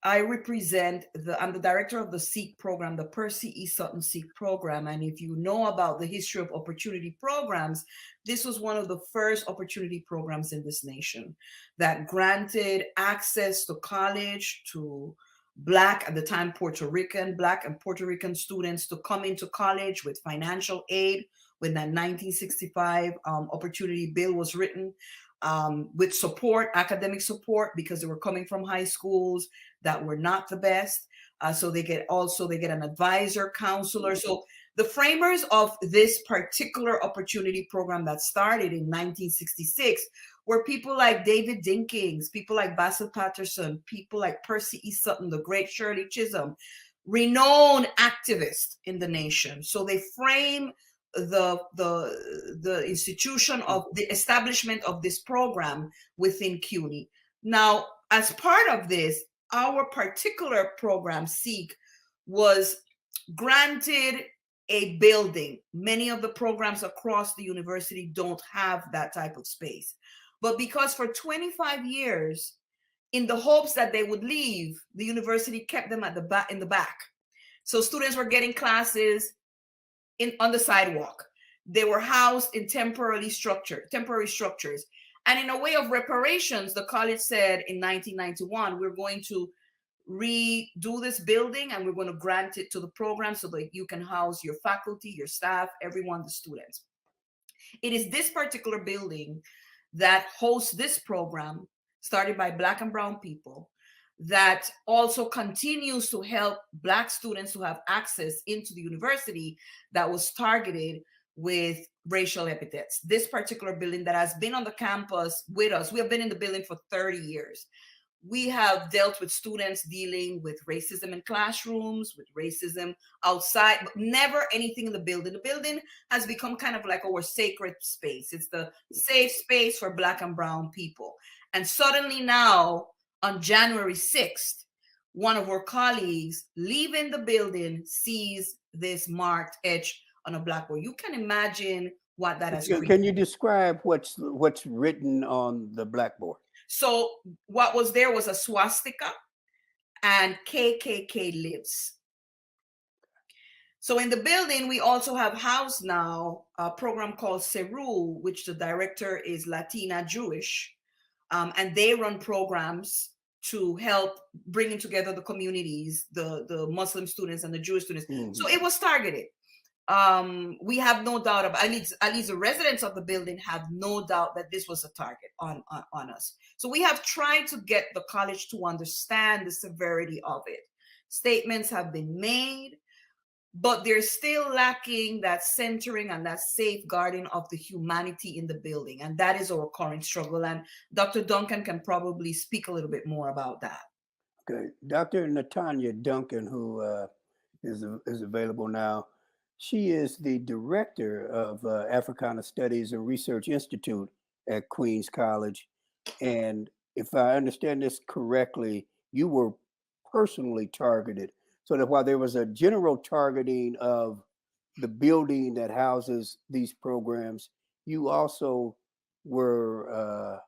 I'm the director of the SEEK program, the Percy E. Sutton SEEK program. And if you know about the history of opportunity programs, this was one of the first opportunity programs in this nation that granted access to college to Black, at the time Puerto Rican, Black and Puerto Rican students to come into college with financial aid. When that 1965 opportunity bill was written, with support, academic support, because they were coming from high schools that were not the best. So they get an advisor, counselor. So the framers of this particular opportunity program that started in 1966 were people like David Dinkins, people like Basil Patterson, people like Percy E. Sutton, the great Shirley Chisholm, renowned activists in the nation. So they frame the institution of the establishment of this program within CUNY. Now, as part of this, our particular program, SEEK, was granted a building. Many of the programs across the university don't have that type of space. But because for 25 years, in the hopes that they would leave, the university kept them at the back, in the back. So students were getting classes on the sidewalk. They were housed in temporary structures. And in a way of reparations, the college said in 1991, we're going to redo this building and we're going to grant it to the program so that you can house your faculty, your staff, everyone, the students. It is this particular building that hosts this program, started by Black and brown people, that also continues to help Black students who have access into the university, that was targeted with racial epithets. This particular building that has been on the campus with us, we have been in the building for 30 years. We have dealt with students dealing with racism in classrooms, with racism outside, but never anything in the building. The building has become kind of like our sacred space. It's the safe space for Black and brown people. And suddenly now, on January 6th, one of our colleagues leaving the building sees this marked etch on a blackboard. You can imagine what that has created. Can you describe what's written on the blackboard? So what was there was a swastika and KKK lives. So in the building, we also have housed now a program called Ceru, which the director is Latina Jewish. And they run programs to help bringing together the communities, the Muslim students and the Jewish students. Mm-hmm. So it was targeted. We have no doubt about, at least the residents of the building have no doubt that this was a target on us. So we have tried to get the college to understand the severity of it. Statements have been made, but they're still lacking that centering and that safeguarding of the humanity in the building. And that is our current struggle. And Dr. Duncan can probably speak a little bit more about that. Okay. Dr. Natanya Duncan, who is available now, she is the director of Africana Studies and Research Institute at Queens College. And if I understand this correctly, you were personally targeted. So that while there was a general targeting of the building that houses these programs, you also were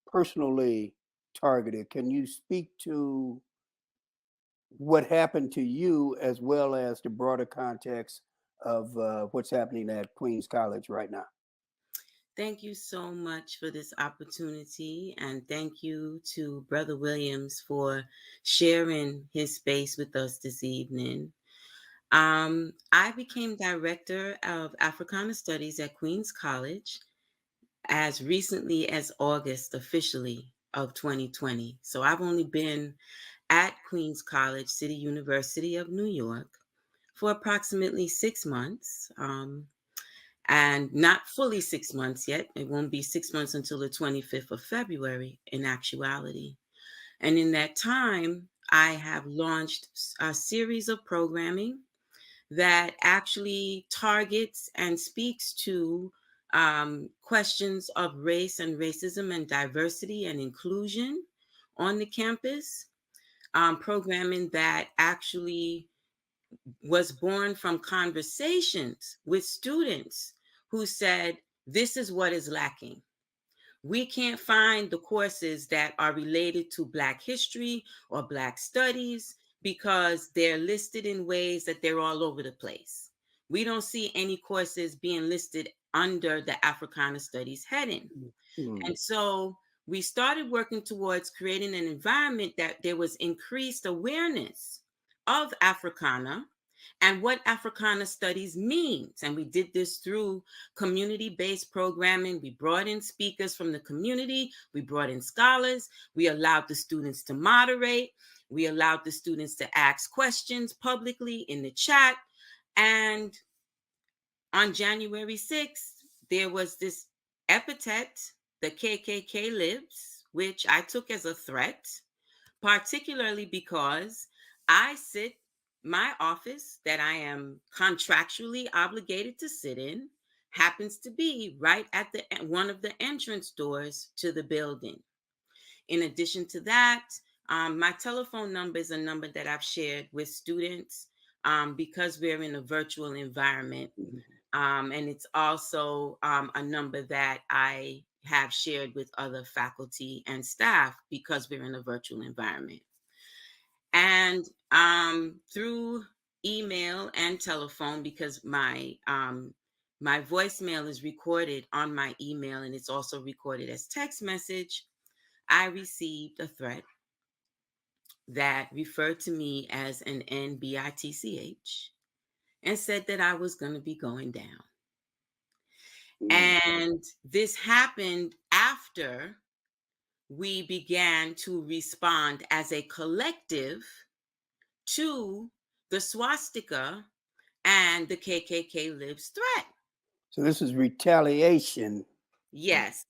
personally targeted. Can you speak to what happened to you as well as the broader context of what's happening at Queens College right now? Thank you so much for this opportunity, and thank you to Brother Williams for sharing his space with us this evening. I became Director of Africana Studies at Queens College as recently as August officially of 2020. So I've only been at Queens College, City University of New York, for approximately 6 months. And not fully 6 months yet. It won't be 6 months until the 25th of February in actuality. And in that time, I have launched a series of programming that actually targets and speaks to questions of race and racism and diversity and inclusion on the campus. Programming that actually was born from conversations with students who said, this is what is lacking. we can't find the courses that are related to Black history or Black studies because they're listed in ways that they're all over the place. We don't see any courses being listed under the Africana Studies heading. Mm. And so we started working towards creating an environment that there was increased awareness of Africana and what Africana Studies means. And we did this through community-based programming. We brought in speakers from the community. We brought in scholars. We allowed the students to moderate. We allowed the students to ask questions publicly in the chat. And on January 6th, there was this epithet, the KKK lives, which I took as a threat, particularly because my office that I am contractually obligated to sit in happens to be right at one of the entrance doors to the building. In addition to that, my telephone number is a number that I've shared with students because we're in a virtual environment. And it's also a number that I have shared with other faculty and staff because we're in a virtual environment. And through email and telephone, because my voicemail is recorded on my email and it's also recorded as text message, I received a threat that referred to me as an NBITCH and said that I was going to be going down. And this happened after we began to respond as a collective to the swastika and the KKK lives threat. So this is retaliation. Yes.